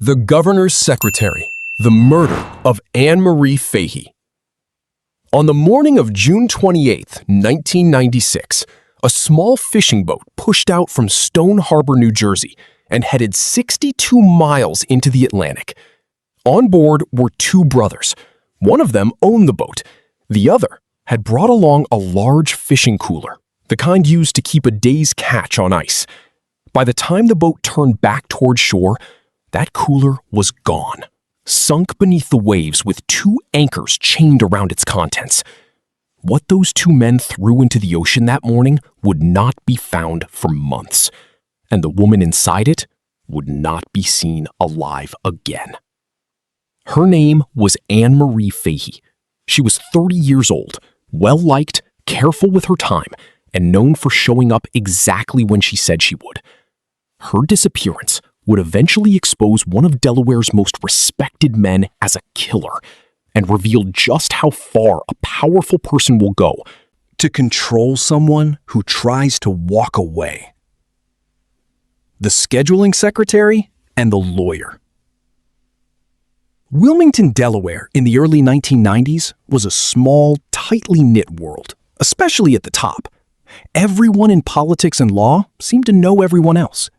The Governor's Secretary, the murder of Anne Marie Fahey. On the morning of June 28, 1996, a small fishing boat pushed out from Stone Harbor, New Jersey, and headed 62 miles into the Atlantic. On board were two brothers. One of them owned the boat. The other had brought along a large fishing cooler, the kind used to keep a day's catch on ice. By the time the boat turned back toward shore, that cooler was gone, sunk beneath the waves with two anchors chained around its contents. What those two men threw into the ocean that morning would not be found for months, and the woman inside it would not be seen alive again. Her name was Anne Marie Fahey. She was 30 years old, well-liked, careful with her time, and known for showing up exactly when she said she would. Her disappearance would eventually expose one of Delaware's most respected men as a killer and reveal just how far a powerful person will go to control someone who tries to walk away. The scheduling secretary and the lawyer. Wilmington, Delaware in the early 1990s was a small, tightly knit world, especially at the top. Everyone in politics and law seemed to know everyone else.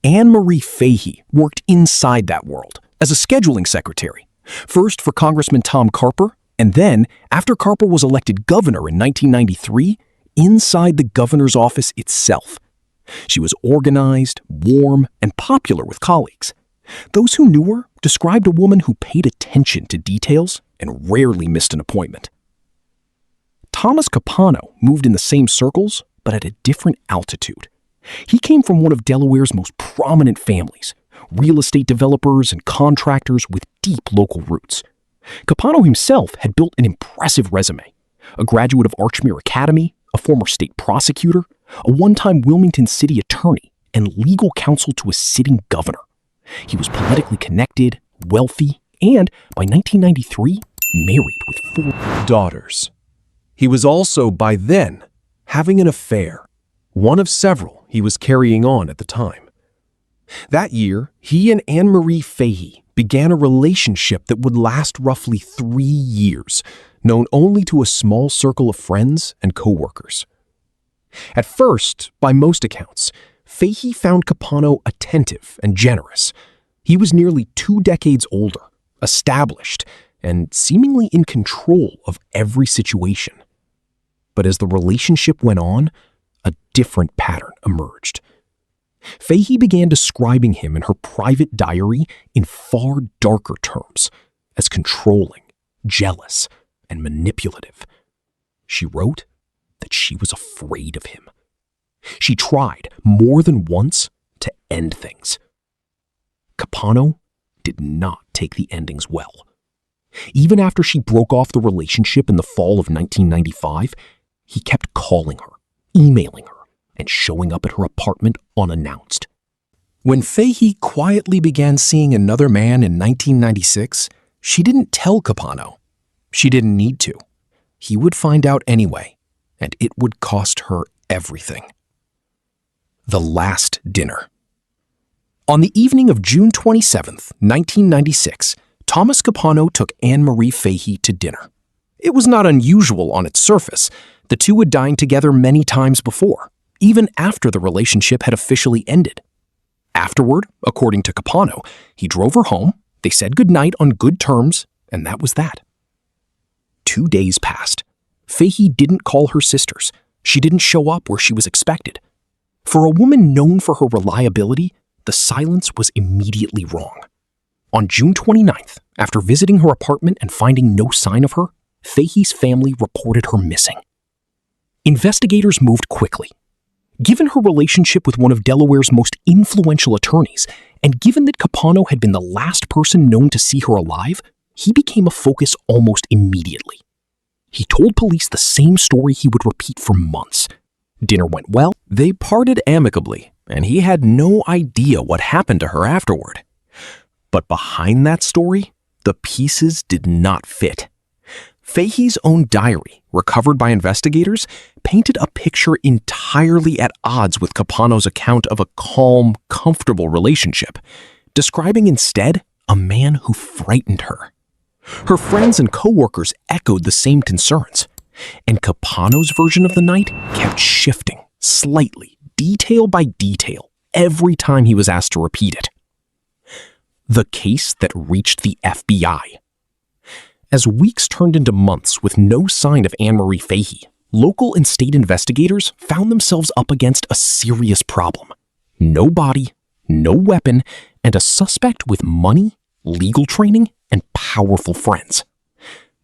Anne Marie Fahey worked inside that world as a scheduling secretary, first for Congressman Tom Carper, and then, after Carper was elected governor in 1993, inside the governor's office itself. She was organized, warm, and popular with colleagues. Those who knew her described a woman who paid attention to details and rarely missed an appointment. Thomas Capano moved in the same circles, but at a different altitude. He came from one of Delaware's most prominent families, real estate developers and contractors with deep local roots. Capano himself had built an impressive resume: a graduate of Archmere Academy, a former state prosecutor, a one-time Wilmington city attorney, and legal counsel to a sitting governor. He was politically connected, wealthy, and by 1993, married with 4 daughters. He was also, by then, having an affair, one of several he was carrying on at the time. That year, he and Anne Marie Fahey began a relationship that would last roughly 3 years, known only to a small circle of friends and co-workers. At first, by most accounts, Fahey found Capano attentive and generous. He was nearly 2 decades older, established, and seemingly in control of every situation. But as the relationship went on, a different pattern emerged. Fahey began describing him in her private diary in far darker terms, as controlling, jealous, and manipulative. She wrote that she was afraid of him. She tried more than once to end things. Capano did not take the endings well. Even after she broke off the relationship in the fall of 1995, he kept calling her, emailing her, and showing up at her apartment unannounced. When Fahey quietly began seeing another man in 1996, she didn't tell Capano. She didn't need to. He would find out anyway, and it would cost her everything. The last dinner. On the evening of June 27, 1996, Thomas Capano took Anne Marie Fahey to dinner. It was not unusual on its surface. The two had dined together many times before, even after the relationship had officially ended. Afterward, according to Capano, he drove her home, they said goodnight on good terms, and that was that. 2 days passed. Fahey didn't call her sisters. She didn't show up where she was expected. For a woman known for her reliability, the silence was immediately wrong. On June 29th, after visiting her apartment and finding no sign of her, Fahey's family reported her missing. Investigators moved quickly. Given her relationship with one of Delaware's most influential attorneys, and given that Capano had been the last person known to see her alive, he became a focus almost immediately. He told police the same story he would repeat for months. Dinner went well, they parted amicably, and he had no idea what happened to her afterward. But behind that story, the pieces did not fit. Fahey's own diary, recovered by investigators, painted a picture entirely at odds with Capano's account of a calm, comfortable relationship. describing instead a man who frightened her. Her friends and coworkers echoed the same concerns, and Capano's version of the night kept shifting slightly, detail by detail, every time he was asked to repeat it. The case that reached the FBI. As weeks turned into months with no sign of Anne Marie Fahey, local and state investigators found themselves up against a serious problem. No body, no weapon, and a suspect with money, legal training, and powerful friends.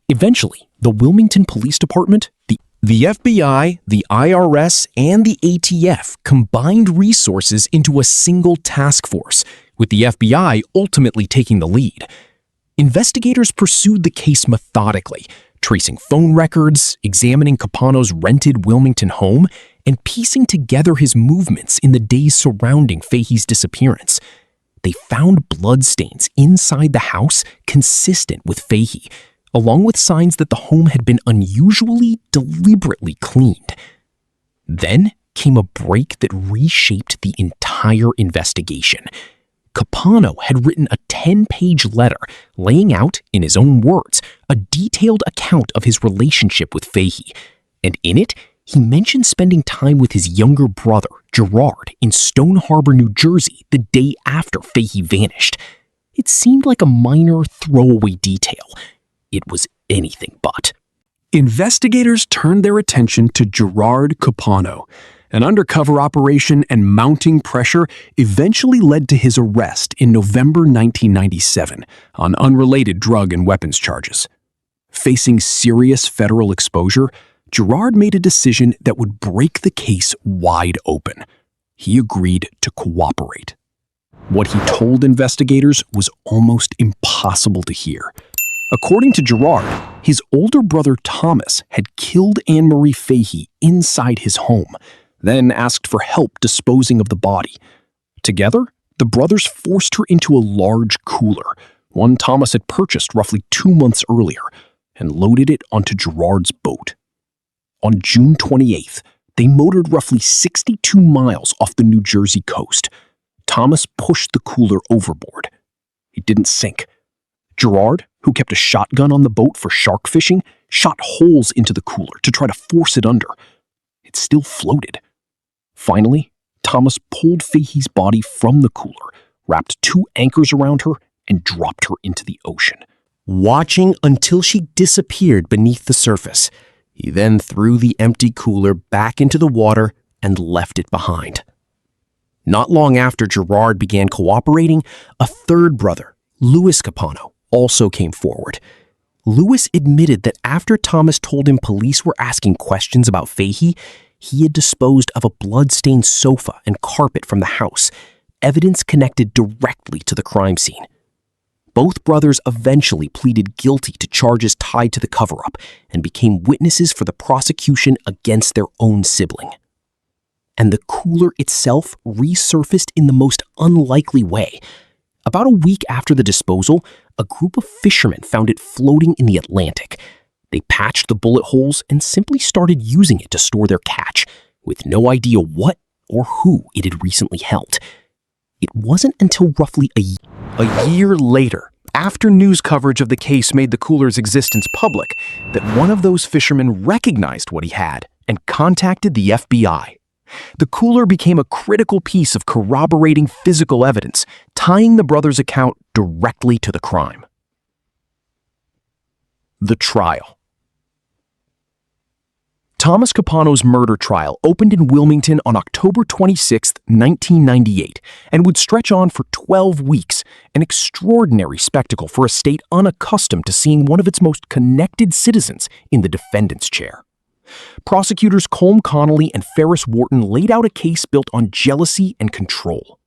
Eventually, the Wilmington Police Department, the FBI, the IRS, and the ATF combined resources into a single task force, with the FBI ultimately taking the lead. Investigators pursued the case methodically, tracing phone records, examining Capano's rented Wilmington home, and piecing together his movements in the days surrounding Fahey's disappearance. They found bloodstains inside the house consistent with Fahey, along with signs that the home had been unusually, deliberately cleaned. Then came a break that reshaped the entire investigation. Capano had written a 10-page letter laying out, in his own words, a detailed account of his relationship with Fahey, and in it, he mentioned spending time with his younger brother, Gerard, in Stone Harbor, New Jersey, the day after Fahey vanished. It seemed like a minor throwaway detail. It was anything but. Investigators turned their attention to Gerard Capano. An undercover operation and mounting pressure eventually led to his arrest in November 1997 on unrelated drug and weapons charges. Facing serious federal exposure, Gerard made a decision that would break the case wide open. He agreed to cooperate. What he told investigators was almost impossible to hear. According to Gerard, his older brother Thomas had killed Anne Marie Fahey inside his home, then asked for help disposing of the body. Together, the brothers forced her into a large cooler, one Thomas had purchased roughly 2 months earlier, and loaded it onto Gerard's boat. On June 28th, they motored roughly 62 miles off the New Jersey coast. Thomas pushed the cooler overboard. It didn't sink. Gerard, who kept a shotgun on the boat for shark fishing, shot holes into the cooler to try to force it under. It still floated. Finally, Thomas pulled Fahey's body from the cooler, wrapped 2 anchors around her, and dropped her into the ocean. Watching until she disappeared beneath the surface, he then threw the empty cooler back into the water and left it behind. Not long after Gerard began cooperating, a third brother, Louis Capano, also came forward. Louis admitted that after Thomas told him police were asking questions about Fahey, he had disposed of a blood-stained sofa and carpet from the house, evidence connected directly to the crime scene. Both brothers eventually pleaded guilty to charges tied to the cover-up and became witnesses for the prosecution against their own sibling. And the cooler itself resurfaced in the most unlikely way. About a week after the disposal, a group of fishermen found it floating in the Atlantic. They patched the bullet holes and simply started using it to store their catch, with no idea what or who it had recently held. It wasn't until roughly a year later, after news coverage of the case made the cooler's existence public, that one of those fishermen recognized what he had and contacted the FBI. The cooler became a critical piece of corroborating physical evidence, tying the brothers' account directly to the crime. The trial. Thomas Capano's murder trial opened in Wilmington on October 26, 1998, and would stretch on for 12 weeks, an extraordinary spectacle for a state unaccustomed to seeing one of its most connected citizens in the defendant's chair. Prosecutors Colm Connolly and Ferris Wharton laid out a case built on jealousy and control.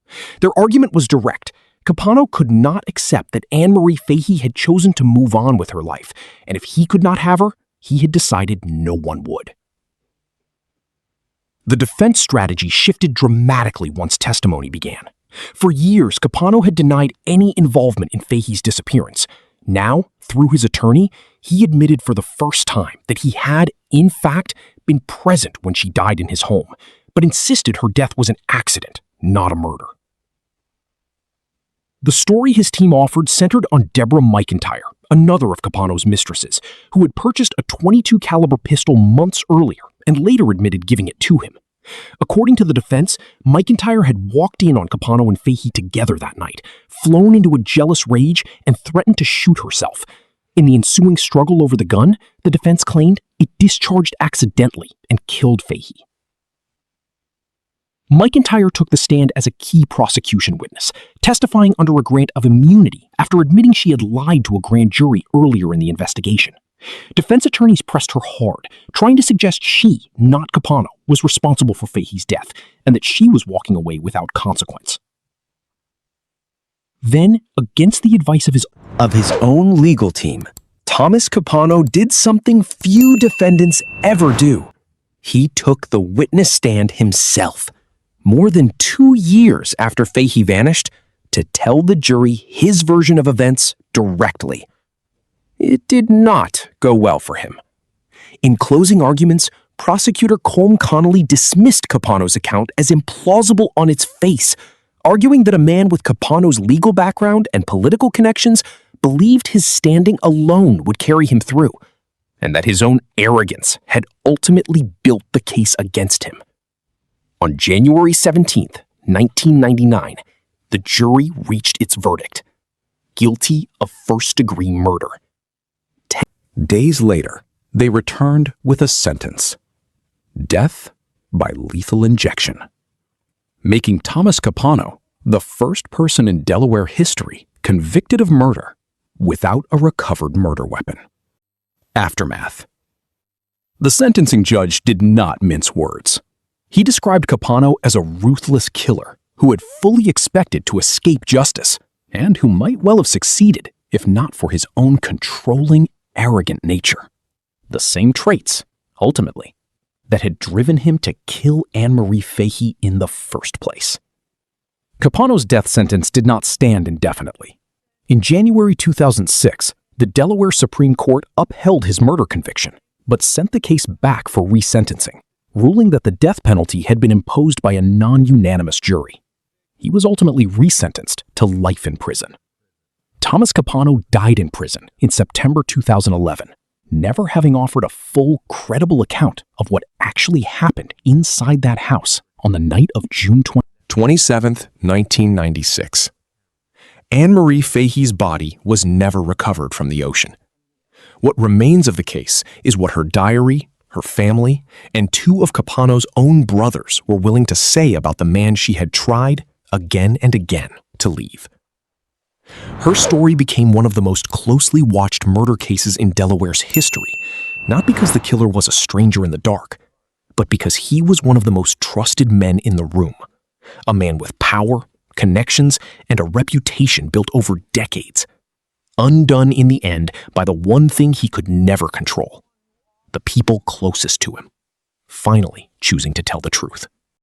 Their argument was direct. Capano could not accept that Anne Marie Fahey had chosen to move on with her life, and if he could not have her, he had decided no one would. The defense strategy shifted dramatically once testimony began. For years, Capano had denied any involvement in Fahey's disappearance. Now, through his attorney, he admitted for the first time that he had, in fact, been present when she died in his home, but insisted her death was an accident, not a murder. The story his team offered centered on Deborah McIntyre, another of Capano's mistresses, who had purchased a .22 caliber pistol months earlier and later admitted giving it to him. According to the defense, McIntyre had walked in on Capano and Fahey together that night, flown into a jealous rage, and threatened to shoot herself. In the ensuing struggle over the gun, the defense claimed it discharged accidentally and killed Fahey. McIntyre took the stand as a key prosecution witness, testifying under a grant of immunity after admitting she had lied to a grand jury earlier in the investigation. Defense attorneys pressed her hard, trying to suggest she, not Capano, was responsible for Fahey's death and that she was walking away without consequence. Then, against the advice of his own legal team, Thomas Capano did something few defendants ever do. He took the witness stand himself, more than 2 years after Fahey vanished, to tell the jury his version of events directly. It did not go well for him. In closing arguments, prosecutor Colm Connolly dismissed Capano's account as implausible on its face, arguing that a man with Capano's legal background and political connections believed his standing alone would carry him through, and that his own arrogance had ultimately built the case against him. On January 17th, 1999, the jury reached its verdict: guilty of first-degree murder. 10 days later, they returned with a sentence: death by lethal injection, making Thomas Capano the first person in Delaware history convicted of murder without a recovered murder weapon. Aftermath. The sentencing judge did not mince words. He described Capano as a ruthless killer who had fully expected to escape justice and who might well have succeeded if not for his own controlling, arrogant nature. The same traits, ultimately, that had driven him to kill Anne Marie Fahey in the first place. Capano's death sentence did not stand indefinitely. In January 2006, the Delaware Supreme Court upheld his murder conviction, but sent the case back for resentencing, ruling that the death penalty had been imposed by a non-unanimous jury. He was ultimately resentenced to life in prison. Thomas Capano died in prison in September 2011, never having offered a full, credible account of what actually happened inside that house on the night of June 27th, 1996. Anne Marie Fahey's body was never recovered from the ocean. What remains of the case is what her diary, her family, and 2 of Capano's own brothers were willing to say about the man she had tried, again and again, to leave. Her story became one of the most closely watched murder cases in Delaware's history, not because the killer was a stranger in the dark, but because he was one of the most trusted men in the room, a man with power, connections, and a reputation built over decades, undone in the end by the one thing he could never control: the people closest to him, finally choosing to tell the truth.